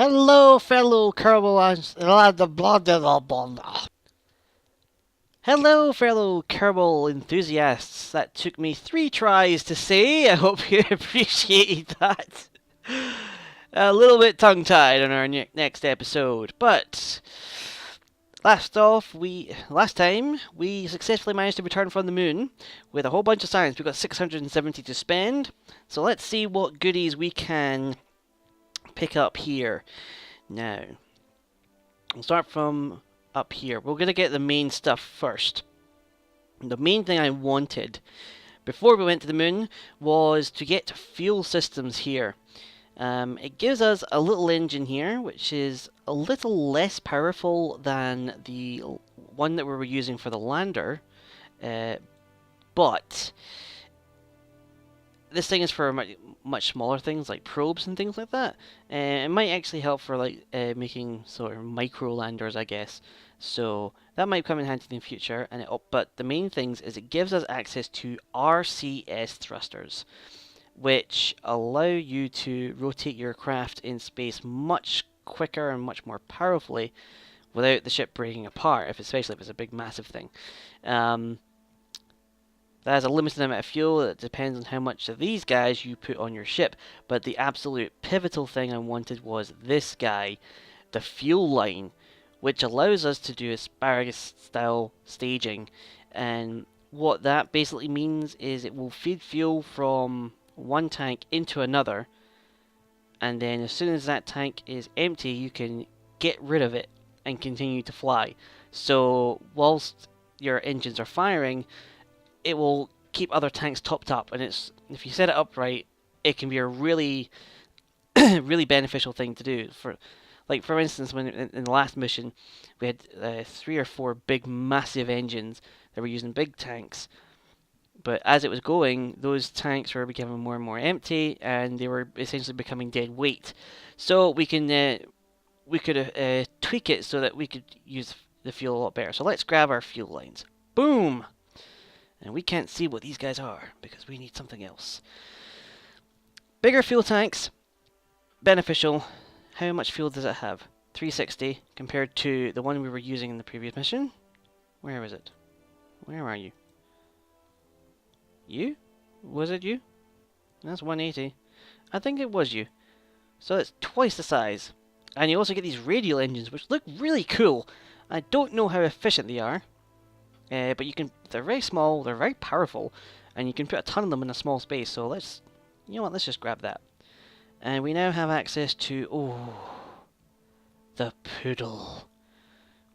Hello, fellow Kerbal Hello, fellow Kerbal enthusiasts. That took me 3 tries to say. I hope you appreciated that. A little bit tongue-tied on our next episode, but last time we successfully managed to return from the moon with a whole bunch of science. We've got 670 to spend, so let's see what goodies we can pick up here. Now, we'll start from up here. We're going to get the main stuff first. The main thing I wanted before we went to the moon was to get fuel systems here. It gives us a little engine here, which is a little less powerful than the one that we were using for the lander, but this thing is for much smaller things like probes and things like that. It might actually help for like making sort of micro landers, I guess. So that might come in handy in the future. But the main things is it gives us access to RCS thrusters, which allow you to rotate your craft in space much quicker and much more powerfully without the ship breaking apart, especially if it's a big massive thing. That has a limited amount of fuel. That depends on how much of these guys you put on your ship. But the absolute pivotal thing I wanted was this guy, the fuel line, which allows us to do asparagus-style staging. And what that basically means is it will feed fuel from one tank into another. And then as soon as that tank is empty, you can get rid of it and continue to fly. So whilst your engines are firing, it will keep other tanks topped up, and if you set it up right, it can be a really, really beneficial thing to do. For instance, when in the last mission, we had 3 or 4 big, massive engines that were using big tanks, but as it was going, those tanks were becoming more and more empty, and they were essentially becoming dead weight. So we could tweak it so that we could use the fuel a lot better. So let's grab our fuel lines. Boom! And we can't see what these guys are because we need something else. Bigger fuel tanks, beneficial. How much fuel does it have? 360 compared to the one we were using in the previous mission. Where is it? Where are you? You? Was it you? That's 180. I think it was you. So it's twice the size. And you also get these radial engines, which look really cool. I don't know how efficient they are. But they're very small, they're very powerful, and you can put a ton of them in a small space, so let's just grab that. And we now have access to, the Poodle,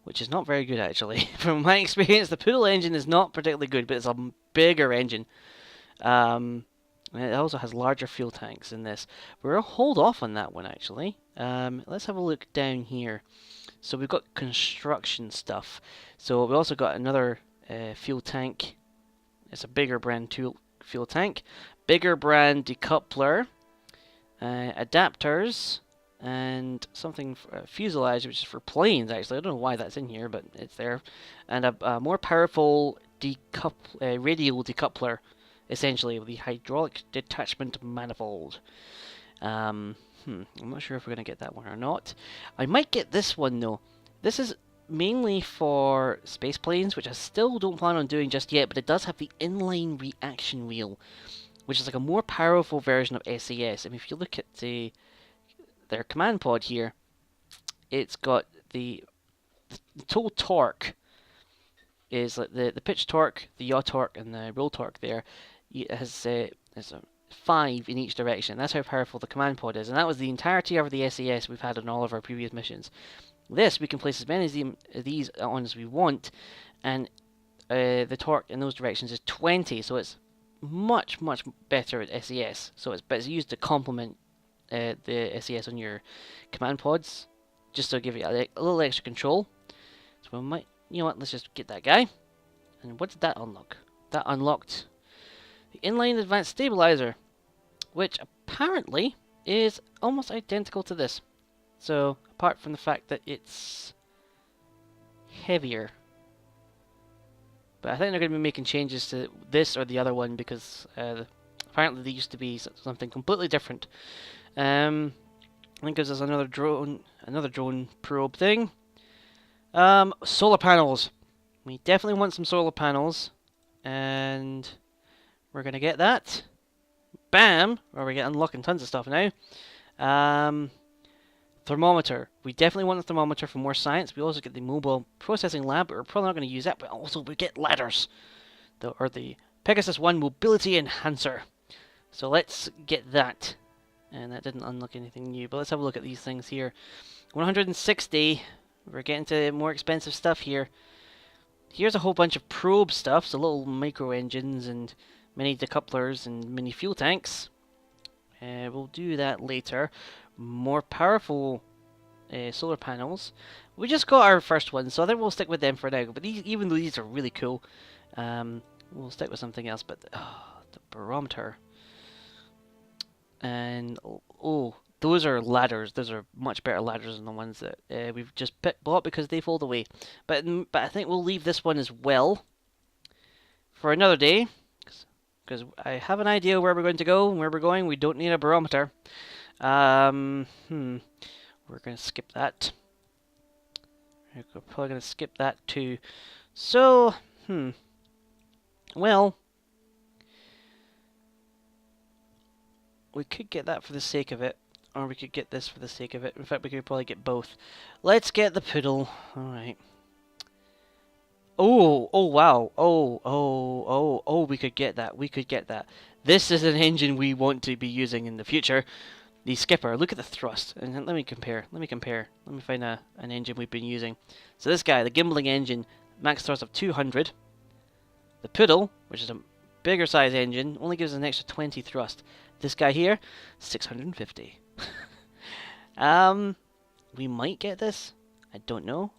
which is not very good actually. From my experience, the Poodle engine is not particularly good, but it's a bigger engine. It also has larger fuel tanks in this. We'll hold off on that one actually. Let's have a look down here. So we've got construction stuff. So we also got another fuel tank. It's a bigger brand fuel tank. Bigger brand decoupler. Adapters. And something for fuselage, which is for planes actually. I don't know why that's in here, but it's there. And a more powerful radial decoupler, essentially, with the hydraulic detachment manifold. I'm not sure if we're going to get that one or not. I might get this one though. This is mainly for space planes, which I still don't plan on doing just yet, but it does have the inline reaction wheel, which is like a more powerful version of SAS. I mean, if you look at their command pod here, it's got the total torque is like the pitch torque, the yaw torque, and the roll torque there. It has a 5 in each direction. That's how powerful the command pod is, and that was the entirety of the SAS we've had on all of our previous missions. This, we can place as many of these on as we want, and the torque in those directions is 20, so it's much, much better at SAS. But it's used to complement the SAS on your command pods, just to give you a little extra control. So we might, let's just get that guy. And what did that unlock? That unlocked the inline advanced stabilizer, which apparently is almost identical to this. So, apart from the fact that it's heavier. But I think they're going to be making changes to this or the other one because apparently they used to be something completely different. That gives us another drone probe thing. Solar panels. We definitely want some solar panels, and we're gonna get that. Bam! Or we're unlocking tons of stuff now. Thermometer. We definitely want the thermometer for more science. We also get the mobile processing lab, but we're probably not going to use that. But also we get ladders, or the Pegasus 1 mobility enhancer. So let's get that. And that didn't unlock anything new, but let's have a look at these things here. 160. We're getting to more expensive stuff here. Here's a whole bunch of probe stuff, so little micro engines and mini decouplers and mini fuel tanks. We'll do that later. More powerful solar panels. We just got our first one, so I think we'll stick with them for now. But these, even though these are really cool, we'll stick with something else. But the barometer. And oh, those are ladders. Those are much better ladders than the ones that we've just bought because they fold away. But I think we'll leave this one as well for another day, because I have an idea where we're going to go and where we're going. We don't need a barometer. We're going to skip that. We're probably going to skip that too. So, well, we could get that for the sake of it, or we could get this for the sake of it. In fact, we could probably get both. Let's get the poodle. Alright. Oh, oh wow. Oh, we could get that. We could get that. This is an engine we want to be using in the future. The skipper. Look at the thrust. And let me compare. Let me find an engine we've been using. So this guy, the gimbling engine, max thrust of 200. The poodle, which is a bigger size engine, only gives us an extra 20 thrust. This guy here, 650. We might get this. I don't know.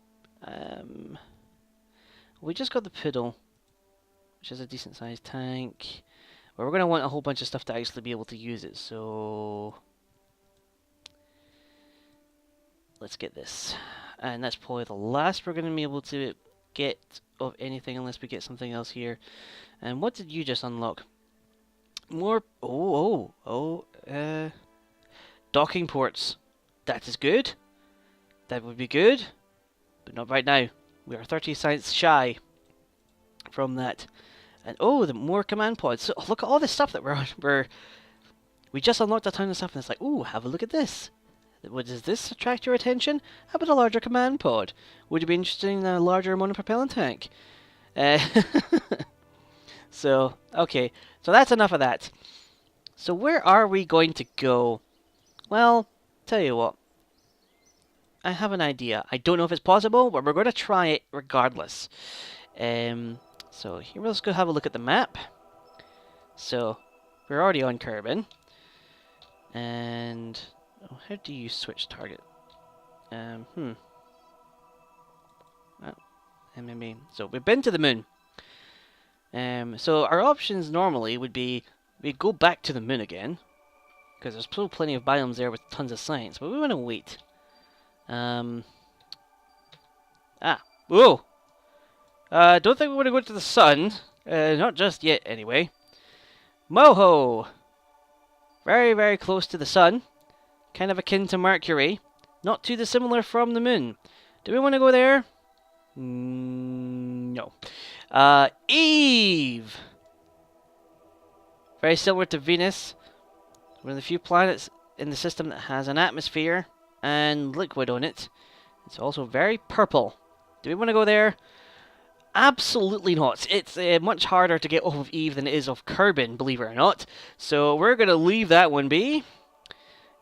We just got the poodle, which is a decent sized tank. But we're going to want a whole bunch of stuff to actually be able to use it, so let's get this. And that's probably the last we're going to be able to get of anything unless we get something else here. And what did you just unlock? More... docking ports. That is good. That would be good. But not right now. We are 30 science shy from that. And the more command pods. So look at all this stuff that we just unlocked a ton of stuff, and it's like, ooh, have a look at this. What, does this attract your attention? How about a larger command pod? Would you be interested in a larger monopropellant tank? So, okay. So that's enough of that. So where are we going to go? Well, tell you what. I have an idea. I don't know if it's possible, but we're going to try it regardless. So here, let's go have a look at the map. So, we're already on Kerbin. And how do you switch target? Maybe. So we've been to the moon. So our options normally would be we go back to the moon again, because there's still plenty of biomes there with tons of science. But we want to wait. Whoa! Don't think we want to go to the sun. Not just yet, anyway. Moho! Very, very close to the sun. Kind of akin to Mercury. Not too dissimilar from the moon. Do we want to go there? No. Eve! Very similar to Venus. One of the few planets in the system that has an atmosphere and liquid on it. It's also very purple. Do we want to go there? Absolutely not. It's much harder to get off of Eve than it is off Kerbin, believe it or not. So we're going to leave that one be.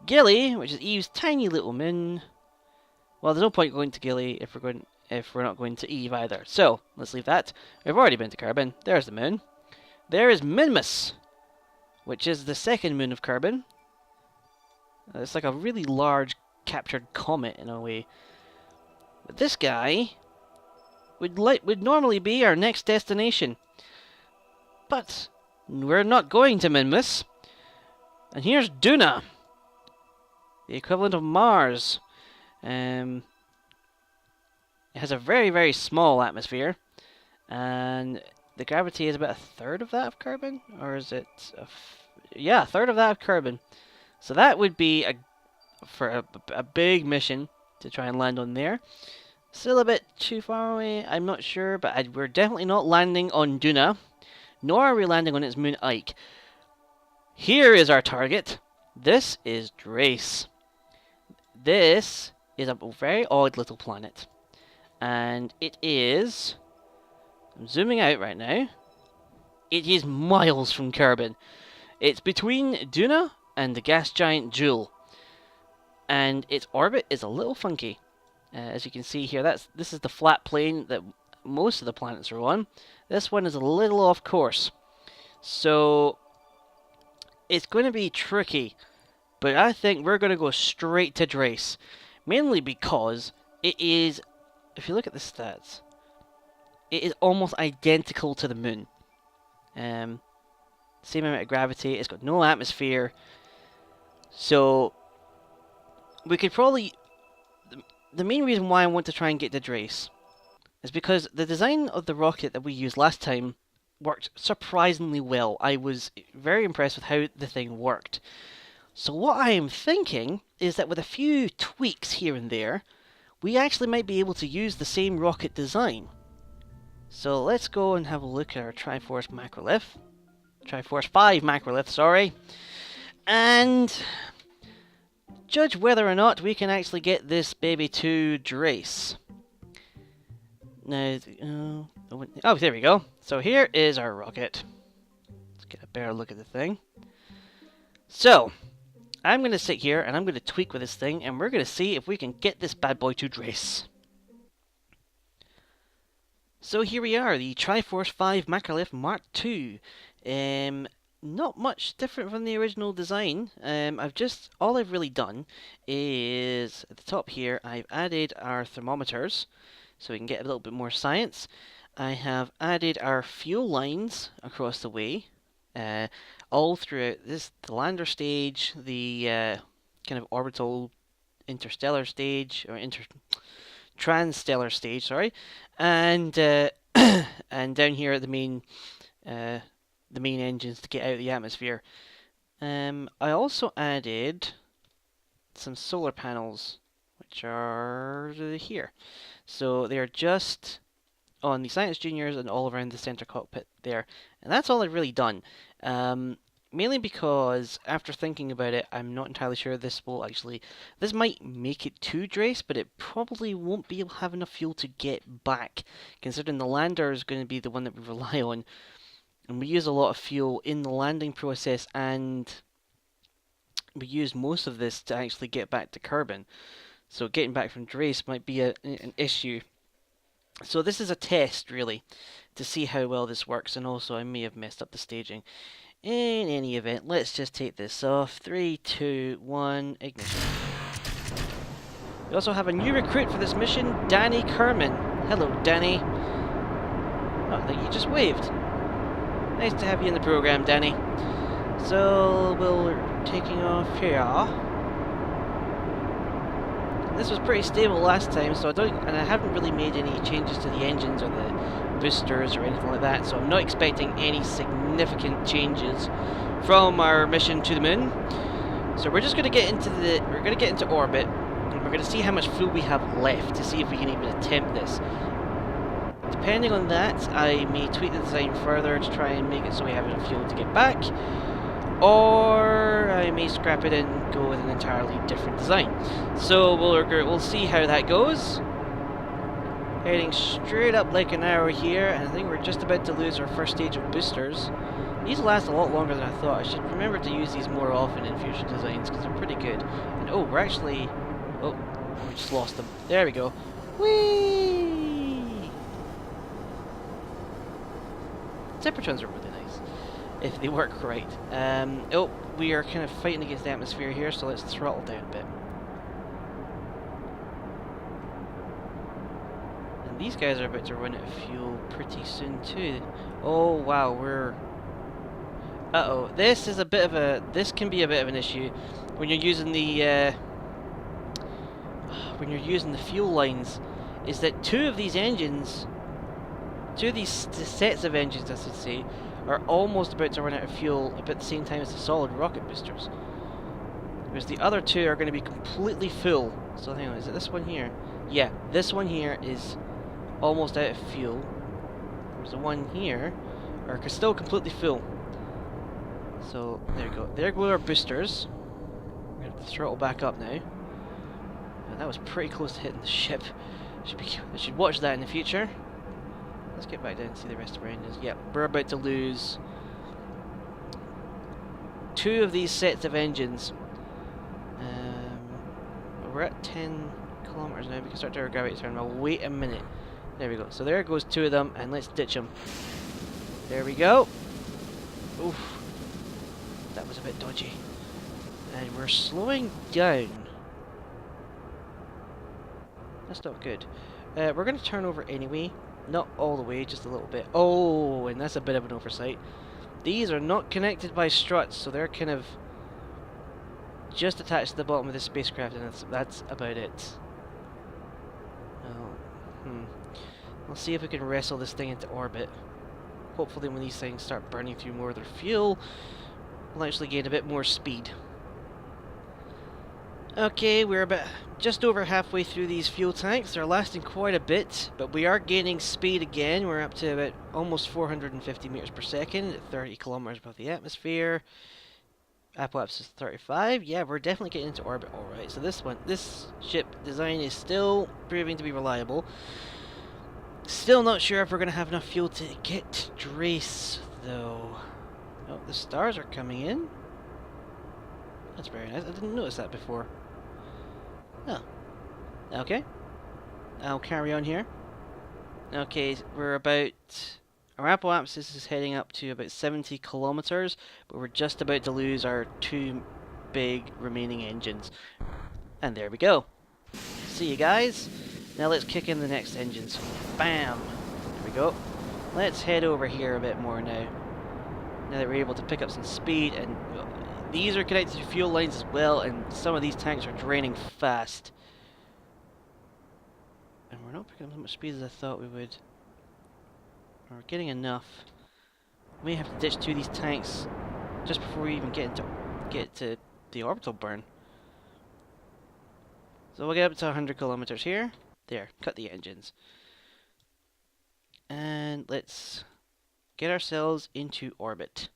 Gilly, which is Eve's tiny little moon. Well, there's no point going to Gilly if we're not going to Eve either. So let's leave that. We've already been to Kerbin. There's the moon. There is Minmus, which is the second moon of Kerbin. It's like a really large captured comet in a way. But this guy would normally be our next destination. But we're not going to Minmus. And here's Duna, the equivalent of Mars. It has a very, very small atmosphere, and the gravity is about a third of that of Kerbin, or is it? Yeah, a third of that of Kerbin. So that would be for a big mission to try and land on there. Still a bit too far away, I'm not sure, but we're definitely not landing on Duna, nor are we landing on its moon Ike. Here is our target. This is Drace. This is a very odd little planet. And it is... I'm zooming out right now. It is miles from Kerbin. It's between Duna and the gas giant Joule. And its orbit is a little funky. As you can see here, this is the flat plane that most of the planets are on. This one is a little off course. So it's going to be tricky. But I think we're going to go straight to Drace. Mainly because it is, if you look at the stats, it is almost identical to the moon. Same amount of gravity, it's got no atmosphere. So we could probably... The main reason why I want to try and get to Drace is because the design of the rocket that we used last time worked surprisingly well. I was very impressed with how the thing worked. So what I am thinking is that with a few tweaks here and there, we actually might be able to use the same rocket design. So let's go and have a look at our Triforce macrolith. Triforce 5 macrolith, sorry. And judge whether or not we can actually get this baby to Drace. Now, oh, there we go. So here is our rocket. Let's get a better look at the thing. So, I'm going to sit here and I'm going to tweak with this thing and we're going to see if we can get this bad boy to Drace. So here we are, the Triforce 5 Macrolith Mark II. Not much different from the original design. All I've really done is, at the top here, I've added our thermometers, so we can get a little bit more science. I have added our fuel lines across the way, all throughout the lander stage, the kind of orbital interstellar stage, or transstellar stage, sorry, and and down here at the main engines to get out of the atmosphere. I also added some solar panels, which are here. So they're just on the Science Juniors and all around the center cockpit there. And that's all I've really done. Mainly because, after thinking about it, I'm not entirely sure this might make it to Drace, but it probably won't be able to have enough fuel to get back, considering the lander is going to be the one that we rely on. And we use a lot of fuel in the landing process, and we use most of this to actually get back to Kerbin. So getting back from Drace might be an issue. So this is a test, really, to see how well this works, and also I may have messed up the staging. In any event, let's just take this off. 3, 2, 1, ignition. We also have a new recruit for this mission, Danny Kerman. Hello, Danny. Oh, I think you just waved. Nice to have you in the program, Danny. So, we're taking off here. This was pretty stable last time, so I haven't really made any changes to the engines or the boosters or anything like that, so I'm not expecting any significant changes from our mission to the moon. So we're just going to get into orbit, and we're going to see how much fuel we have left to see if we can even attempt this. Depending on that, I may tweak the design further to try and make it so we have enough fuel to get back, or I may scrap it and go with an entirely different design. So we'll see how that goes. Heading straight up like an arrow here, and I think we're just about to lose our first stage of boosters. These last a lot longer than I thought. I should remember to use these more often in future designs because they're pretty good. And oh, we just lost them. There we go. Whee! Zippertrons are really nice if they work right. Oh, we are kind of fighting against the atmosphere here, so let's throttle down a bit. And these guys are about to run out of fuel pretty soon too. Oh wow, uh-oh, this can be a bit of an issue when you're using the fuel lines, is that two of these sets of engines, I should say, are almost about to run out of fuel about the same time as the solid rocket boosters. Whereas the other two are going to be completely full. So hang on, is it this one here? Yeah, this one here is almost out of fuel. There's the one here, are still completely full. So there we go. There go our boosters. We're going to throttle back up now. And that was pretty close to hitting the ship. I should watch that in the future. Let's get back down and see the rest of our engines. Yep, we're about to lose 2 of these sets of engines. We're at 10 kilometers now. We can start to our gravity turn. Well, wait a minute. There we go. So there goes 2 of them, and let's ditch them. There we go. Oof. That was a bit dodgy. And we're slowing down. That's not good. We're going to turn over anyway. Not all the way, just a little bit. Oh, and that's a bit of an oversight. These are not connected by struts, so they're kind of just attached to the bottom of the spacecraft, and that's about it. We'll see if we can wrestle this thing into orbit. Hopefully when these things start burning through more of their fuel, we'll actually gain a bit more speed. Okay, we're about just over halfway through these fuel tanks. They're lasting quite a bit, but we are gaining speed again. We're up to about almost 450 meters per second at 30 kilometers above the atmosphere. Apoapsis is 35. Yeah, we're definitely getting into orbit. Alright, so this ship design is still proving to be reliable. Still not sure if we're going to have enough fuel to get to Drace, though. Oh, the stars are coming in. That's very nice. I didn't notice that before. Oh. Okay. I'll carry on here. Okay, we're about... Our apoapsis is heading up to about 70 kilometers, but we're just about to lose our 2 big remaining engines. And there we go. See you guys. Now let's kick in the next engines. Bam! There we go. Let's head over here a bit more now. Now that we're able to pick up some speed, and these are connected to fuel lines as well, and some of these tanks are draining fast. And we're not picking up as much speed as I thought we would. We're getting enough. We may have to ditch 2 of these tanks just before we even get to the orbital burn. So we'll get up to 100 kilometers here. There, cut the engines. And let's get ourselves into orbit.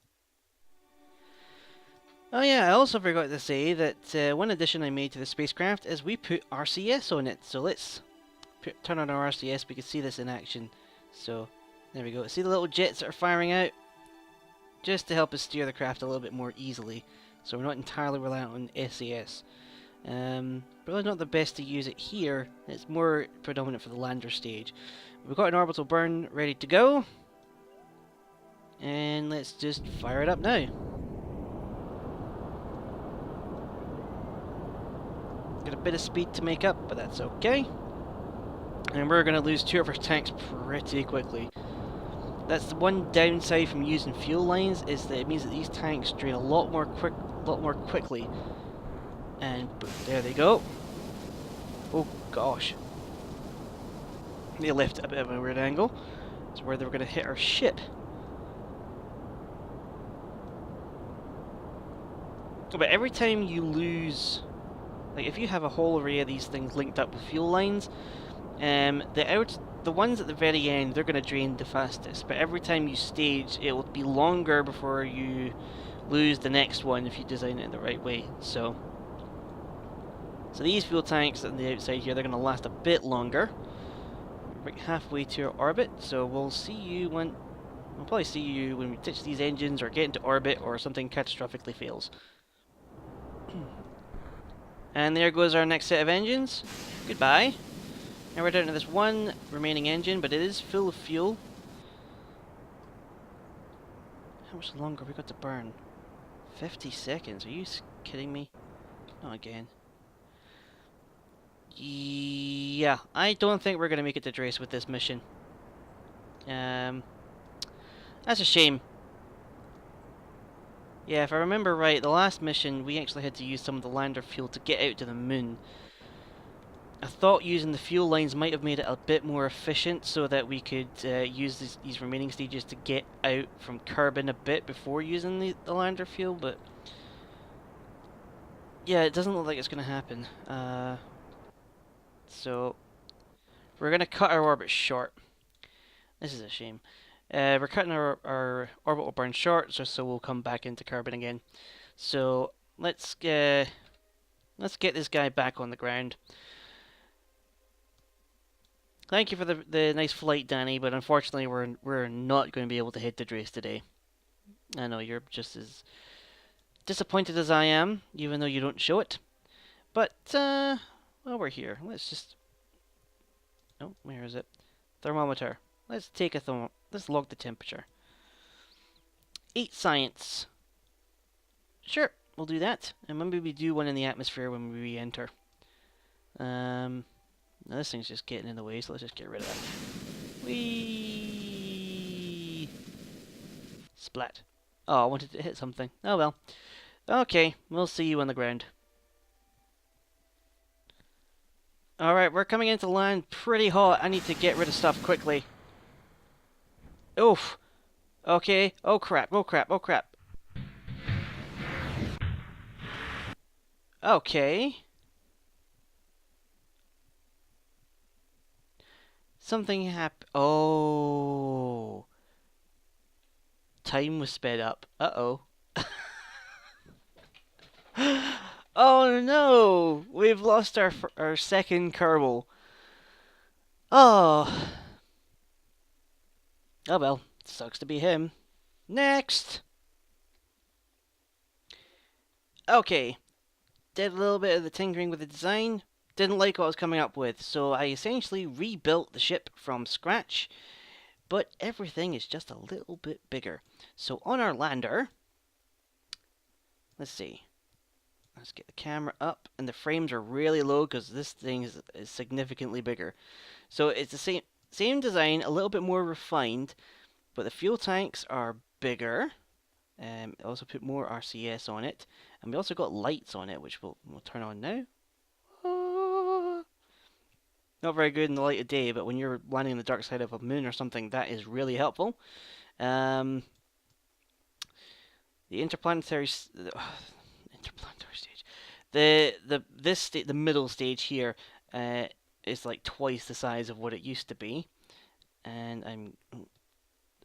Oh yeah, I also forgot to say that one addition I made to the spacecraft is we put RCS on it. So let's turn on our RCS. We can see this in action. So there we go. See the little jets that are firing out? Just to help us steer the craft a little bit more easily. So we're not entirely reliant on SAS. Probably not the best to use it here. It's more predominant for the lander stage. We've got an orbital burn ready to go. And let's just fire it up now. Got a bit of speed to make up, but that's okay. And we're going to lose 2 of our tanks pretty quickly. That's the one downside from using fuel lines, is that it means that these tanks drain a lot more quickly. And there they go. Oh gosh. They left at a bit of a weird angle. It's where they were going to hit our ship. But every time you lose... Like, if you have a whole array of these things linked up with fuel lines, the ones at the very end, they're going to drain the fastest. But every time you stage, it will be longer before you lose the next one if you design it in the right way. So these fuel tanks on the outside here, they're going to last a bit longer. We're halfway to our orbit, so we'll see you when... We'll probably see you when we ditch these engines or get into orbit or something catastrophically fails. And there goes our next set of engines. Goodbye. Now we're down to this one remaining engine, but it is full of fuel. How much longer have we got to burn? 50 seconds. Are you kidding me? Not again. Yeah, I don't think we're going to make it to Drace with this mission. That's a shame. Yeah, if I remember right, the last mission we actually had to use some of the lander fuel to get out to the moon. I thought using the fuel lines might have made it a bit more efficient so that we could use these remaining stages to get out from Kerbin a bit before using the lander fuel, but Yeah, it doesn't look like it's going to happen. So we're going to cut our orbit short. This is a shame. We're cutting our orbital burn short, just so we'll come back into Kerbin again. So let's get this guy back on the ground. Thank you for the nice flight, Danny, but unfortunately we're not going to be able to hit the Drace today. I know you're just as disappointed as I am, even though you don't show it. But well, we're here. Let's just. Oh, where is it? Thermometer. Let's take a let's log the temperature. 8 science. Sure, we'll do that. And maybe we do one in the atmosphere when we re-enter. Now this thing's just getting in the way, so let's just get rid of that. Whee! Splat. Oh, I wanted to hit something. Oh well. Okay, we'll see you on the ground. Alright, we're coming into land pretty hot. I need to get rid of stuff quickly. Oof. Okay. Oh crap, oh crap, oh crap. Okay. Something happened. Oh. Time was sped up. Uh-oh. Oh no! We've lost our second Kerbal. Oh. Oh well. Sucks to be him. Next! Okay. Did a little bit of the tinkering with the design. Didn't like what I was coming up with, so I essentially rebuilt the ship from scratch, but everything is just a little bit bigger. So on our lander, let's see. Let's get the camera up, and the frames are really low because this thing is significantly bigger. So it's the same design, a little bit more refined, but the fuel tanks are bigger. Also put more RCS on it, and we also got lights on it, which we'll turn on now. Not very good in the light of day, but when you're landing on the dark side of a moon or something, that is really helpful. The interplanetary stage. The middle stage here is like twice the size of what it used to be, and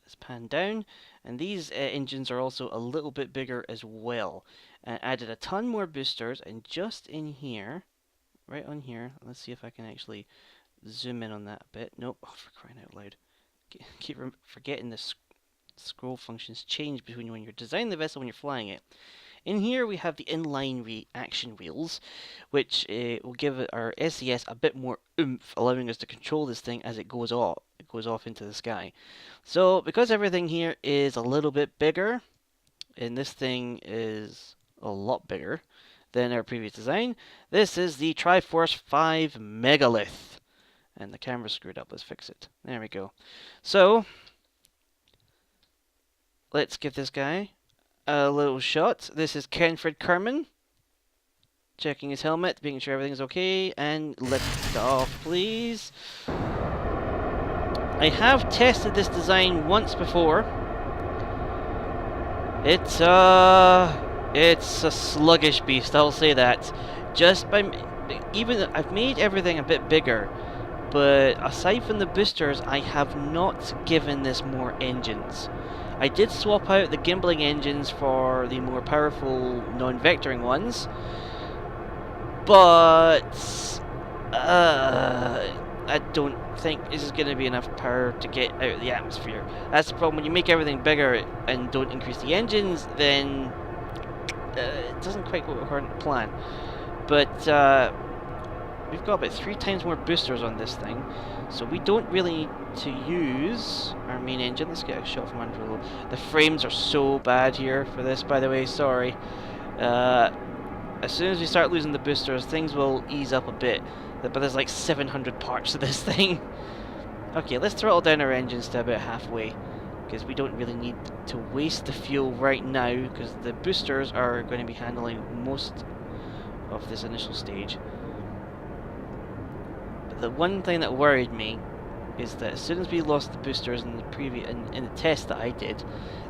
let's pan down. And these engines are also a little bit bigger as well. Added a ton more boosters, and just in here, right on here, let's see if I can actually zoom in on that a bit. Nope, oh, for crying out loud. Keep forgetting the scroll functions change between when you're designing the vessel and when you're flying it. In here we have the inline reaction wheels, which will give our SES a bit more oomph, allowing us to control this thing as it goes off. It goes off into the sky. So because everything here is a little bit bigger, and this thing is a lot bigger than our previous design, this is the Triforce 5 Megalith. And the camera screwed up. Let's fix it. There we go. So let's give this guy a little shot. This is Kenfred Kerman. Checking his helmet, making sure everything's okay, and lift it off, please. I have tested this design once before. It's a sluggish beast, I'll say that. Just by even I've made everything a bit bigger, but aside from the boosters, I have not given this more engines. I did swap out the gimbling engines for the more powerful non-vectoring ones, but I don't think this is going to be enough power to get out of the atmosphere. That's the problem. When you make everything bigger and don't increase the engines, then it doesn't quite go according to plan. But we've got about 3 times more boosters on this thing, so we don't really need to use our main engine. Let's get a shot from under low. The frames are so bad here for this, by the way, sorry. As soon as we start losing the boosters, things will ease up a bit. But there's like 700 parts to this thing. Okay, let's throttle down our engines to about halfway, because we don't really need to waste the fuel right now, because the boosters are going to be handling most of this initial stage. But the one thing that worried me is that as soon as we lost the boosters in the in the test that I did,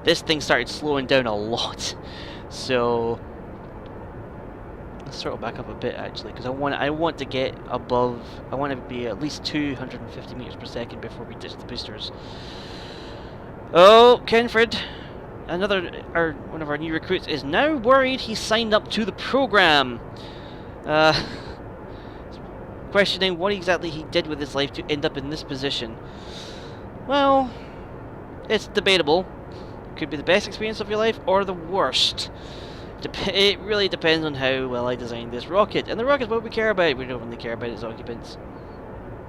this thing started slowing down a lot. So Let's throttle back up a bit actually, because I want to get above. I want to be at least 250 meters per second before we ditch the boosters. Oh, Kenfred, one of our new recruits is now worried he signed up to the program. Questioning what exactly he did with his life to end up in this position. Well, it's debatable. Could be the best experience of your life or the worst. It really depends on how well I designed this rocket. And the rocket's what we care about. We don't really care about its occupants.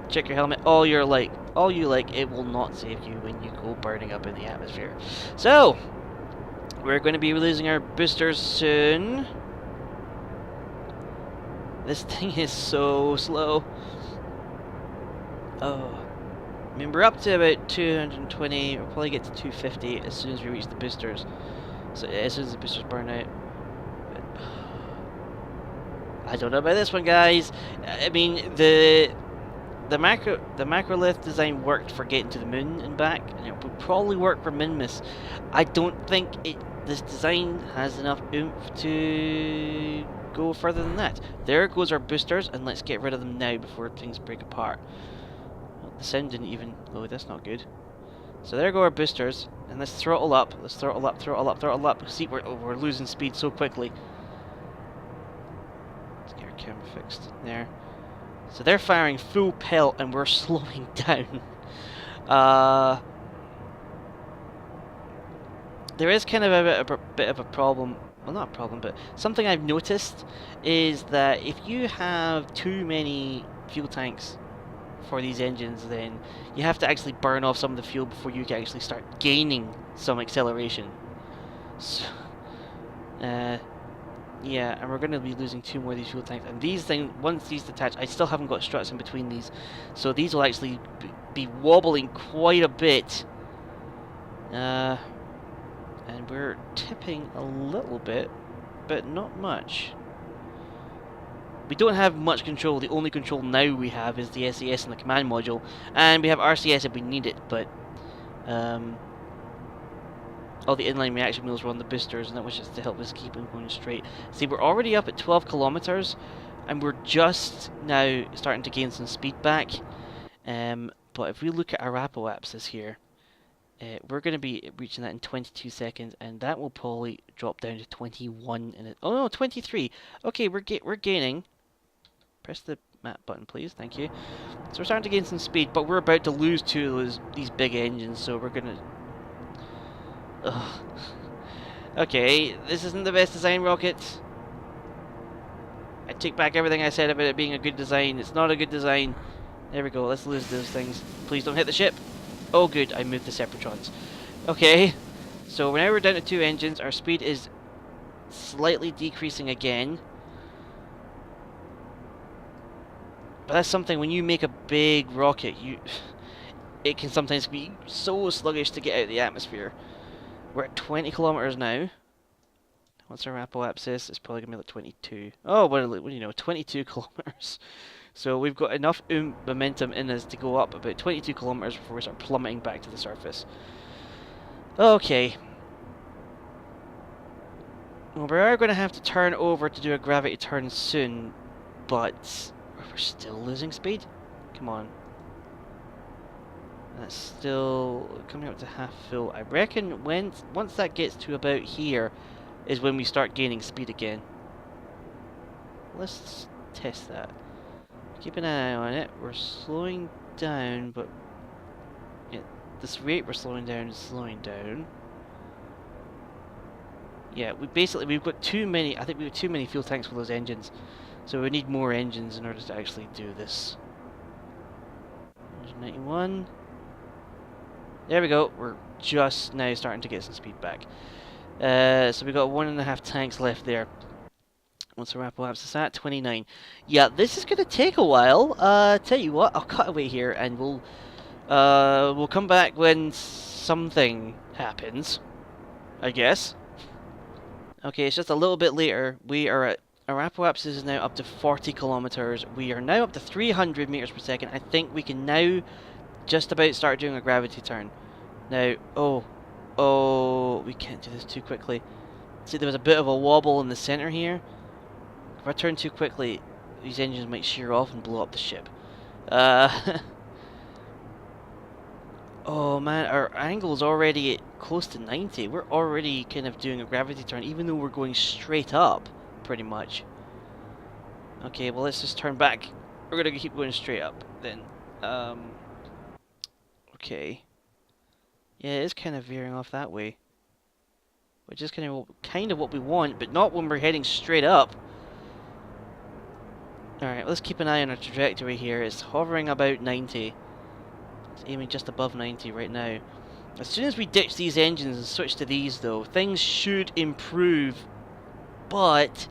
Check your helmet. All you like, it will not save you when you go burning up in the atmosphere. So, we're going to be releasing our boosters soon. This thing is so slow. Oh. I mean, we're up to about 220. We'll probably get to 250 as soon as we reach the boosters. So, as soon as the boosters burn out. But, I don't know about this one, guys. I mean, the macrolith design worked for getting to the moon and back, and it would probably work for Minmus. I don't think this design has enough oomph to go further than that. There goes our boosters, and let's get rid of them now before things break apart. Well, the sound didn't even load. That's not good. So there go our boosters, and let's throttle up. Let's throttle up, throttle up, throttle up. See, we're losing speed so quickly. Let's get our camera fixed there. So they're firing full pelt, and we're slowing down. There is kind of a bit of a problem. Well, not a problem, but something I've noticed is that if you have too many fuel tanks for these engines, then you have to actually burn off some of the fuel before you can actually start gaining some acceleration. So, yeah, and we're going to be losing 2 more of these fuel tanks. And these things, once these detach, I still haven't got struts in between these, so these will actually be wobbling quite a bit. And we're tipping a little bit, but not much. We don't have much control. The only control now we have is the SAS and the command module, and we have RCS if we need it, but all the inline reaction wheels were on the boosters, and that was just to help us keep them going straight. See, we're already up at 12 kilometers, and we're just now starting to gain some speed back. But if we look at our apoapsis here, we're going to be reaching that in 22 seconds, and that will probably drop down to 21 in it. Oh no, 23. Okay, we're gaining. Press the map button, please. Thank you. So we're starting to gain some speed, but we're about to lose 2 of these big engines, so we're going to... Ugh. Okay, this isn't the best design rocket. I take back everything I said about it being a good design. It's not a good design. There we go, let's lose those things. Please don't hit the ship. Oh good, I moved the Separatrons. Okay, so now we're down to 2 engines. Our speed is slightly decreasing again. But that's something, when you make a big rocket, it can sometimes be so sluggish to get out of the atmosphere. We're at 20 kilometers now. What's our apoapsis? It's probably going to be like 22. Oh, well, you know, 22 kilometers. So we've got enough momentum in us to go up about 22 kilometers before we start plummeting back to the surface. Okay. Well, we are going to have to turn over to do a gravity turn soon, but we're still losing speed. Come on. That's still coming up to half full. I reckon once that gets to about here is when we start gaining speed again. Let's test that. Keep an eye on it. We're slowing down, but at this rate we're slowing down is slowing down. Yeah, we've got too many. I think we've got too many fuel tanks for those engines, so we need more engines in order to actually do this. 191. There we go. We're just now starting to get some speed back. So we've got 1.5 tanks left there. What's our apoapsis at? 29. Yeah, this is going to take a while. Tell you what, I'll cut away here and we'll come back when something happens, I guess. Okay, it's just a little bit later. We are at... Our apoapsis is now up to 40 kilometers. We are now up to 300 meters per second. I think we can now just about start doing a gravity turn. Now, oh, we can't do this too quickly. See, there was a bit of a wobble in the center here. If I turn too quickly, these engines might shear off and blow up the ship. Uh, oh man, our angle's already at close to 90. We're already kind of doing a gravity turn, even though we're going straight up, pretty much. Okay, well let's just turn back. We're gonna keep going straight up then. Okay. Yeah, it is kind of veering off that way, which is kind of what we want, but not when we're heading straight up. All right, let's keep an eye on our trajectory here. It's hovering about 90. It's aiming just above 90 right now. As soon as we ditch these engines and switch to these, though, things should improve. But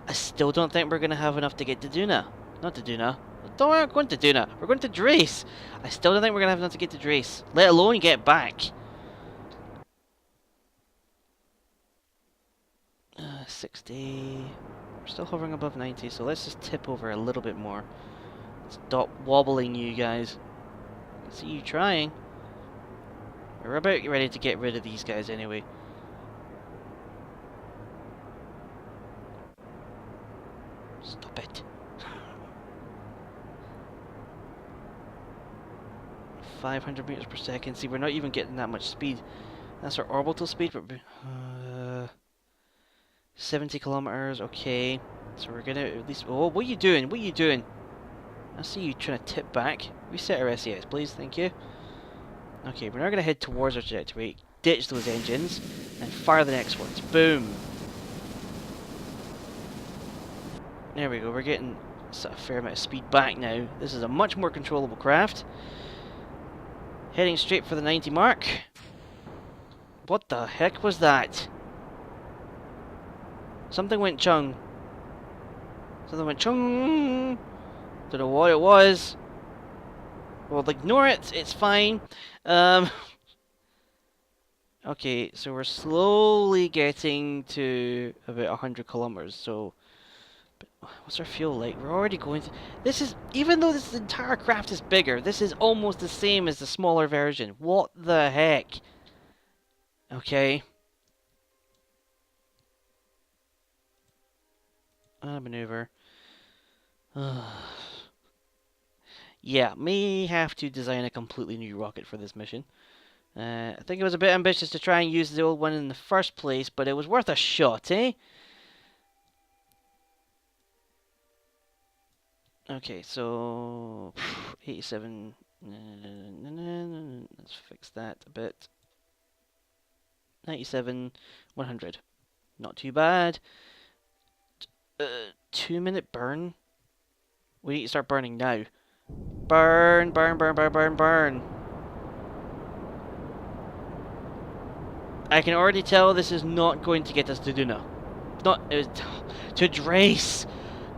I still don't think we're going to have enough to get to Duna. Not to Duna. We're going to Duna. We're going to Drace. I still don't think we're going to have enough to get to Drace, let alone get back. 60. We're still hovering above 90, so let's just tip over a little bit more. Stop wobbling, you guys. I can see you trying. We're about ready to get rid of these guys anyway. Stop it. 500 meters per second. See, we're not even getting that much speed. That's our orbital speed, but 70 kilometers. Okay, so we're gonna at least. Oh, what are you doing? What are you doing? I see you trying to tip back. Reset our SES, please. Thank you. Okay, we're now gonna head towards our trajectory, ditch those engines, and fire the next ones. Boom. There we go. We're getting a fair amount of speed back now. This is a much more controllable craft. Heading straight for the 90 mark. What the heck was that? Something went chung. Something went chung. Don't know what it was. Well, ignore it. It's fine. Okay, so we're slowly getting to about 100 kilometers. So, what's our fuel like? We're already going to... This is... Even though this entire craft is bigger, this is almost the same as the smaller version. What the heck? Okay. Maneuver. Yeah, may have to design a completely new rocket for this mission. I think it was a bit ambitious to try and use the old one in the first place, but it was worth a shot, eh? Okay, so 87. Let's fix that a bit. 97, 100. Not too bad. 2-minute burn. We need to start burning now. Burn, burn, burn, burn, burn, burn. I can already tell this is not going to get us to Duna. Not to Drace.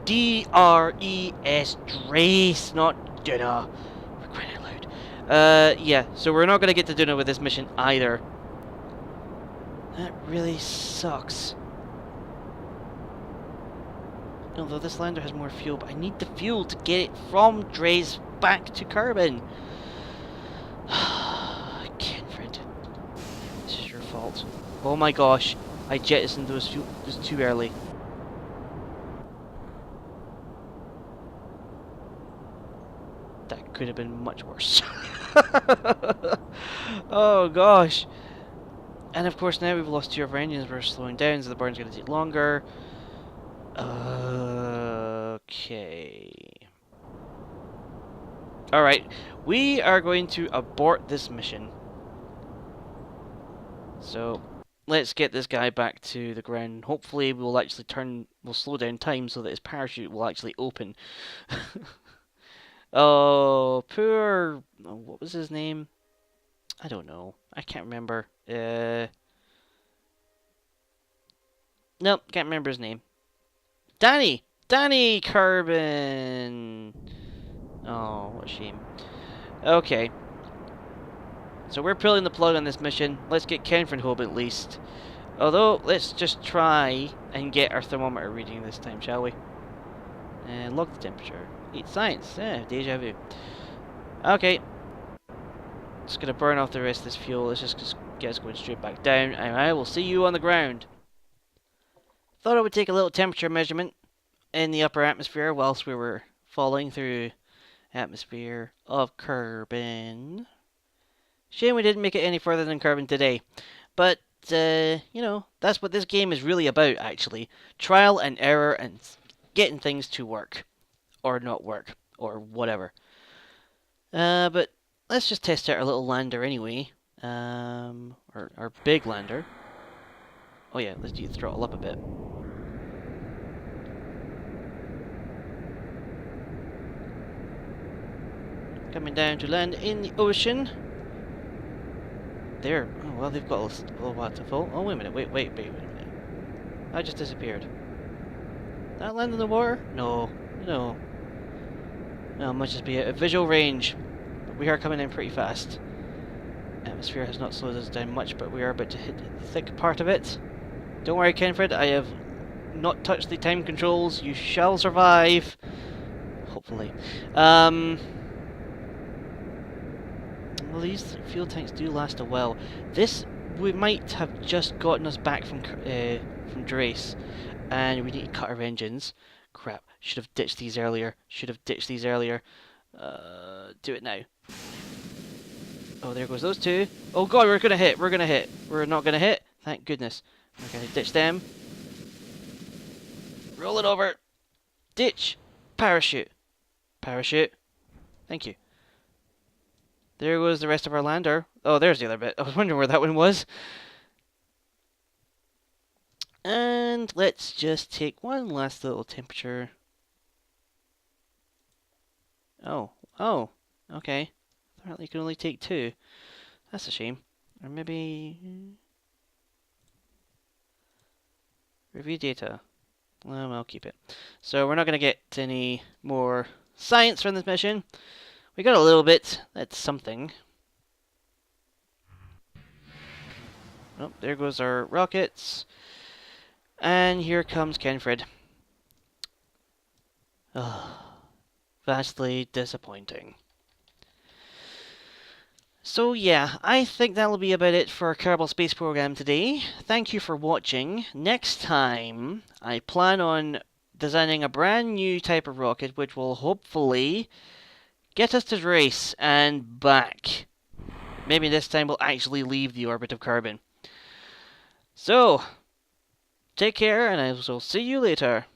D-R-E-S, Drace, not Duna. For crying out loud. Yeah, so we're not going to get to Duna with this mission either. That really sucks. Although this lander has more fuel, but I need the fuel to get it from Drace back to Kerbin. Kenfred, this is your fault. Oh my gosh, I jettisoned those fuel just too early. That could have been much worse. Oh gosh. And of course now we've lost 2 of our engines, we're slowing down, so the burn's going to take longer. Okay. Alright, we are going to abort this mission. So, let's get this guy back to the ground. Hopefully we'll actually we'll slow down time so that his parachute will actually open. Oh, poor... What was his name? I don't know. I can't remember. Nope, can't remember his name. Danny Kerbin. Oh, what a shame. Okay. So we're pulling the plug on this mission. Let's get Kenfred home at least. Although, let's just try and get our thermometer reading this time, shall we? And log the temperature. Eat science. Yeah, deja vu. Okay. Just gonna burn off the rest of this fuel. Let's just get us going straight back down, and I will see you on the ground. Thought I would take a little temperature measurement in the upper atmosphere whilst we were falling through atmosphere of Kerbin. Shame we didn't make it any further than Kerbin today. But, you know, that's what this game is really about, actually. Trial and error and getting things to work. Or not work. Or whatever. But let's just test out our little lander anyway. Our big lander. Oh yeah, let's do the throttle up a bit. Coming down to land in the ocean. There. Oh, well, they've got a little while to fall. Oh, wait a minute. Wait a minute. I just disappeared. That land in the water? No. No. No, it must just be a visual range. But we are coming in pretty fast. Atmosphere has not slowed us down much, but we are about to hit the thick part of it. Don't worry, Kenfred. I have not touched the time controls. You shall survive. Hopefully. Well, these fuel tanks do last a while. This we might have just gotten us back from Drace, and we need to cut our engines. Crap! Should have ditched these earlier. Do it now. Oh, there goes those two. Oh god, we're gonna hit. We're not gonna hit. Thank goodness. We're gonna ditch them. Roll it over. Ditch. Parachute. Thank you. There goes the rest of our lander. Oh, there's the other bit. I was wondering where that one was. And let's just take one last little temperature. Oh, okay. Apparently you can only take 2. That's a shame. Or maybe... Review data. Well, I'll keep it. So we're not going to get any more science from this mission. We got a little bit. That's something. Oh, there goes our rockets. And here comes Kenfred. Oh, vastly disappointing. So yeah, I think that'll be about it for our Kerbal Space Program today. Thank you for watching. Next time, I plan on designing a brand new type of rocket which will hopefully get us to Drace and back. Maybe this time we'll actually leave the orbit of Kerbin. So, take care and I will see you later.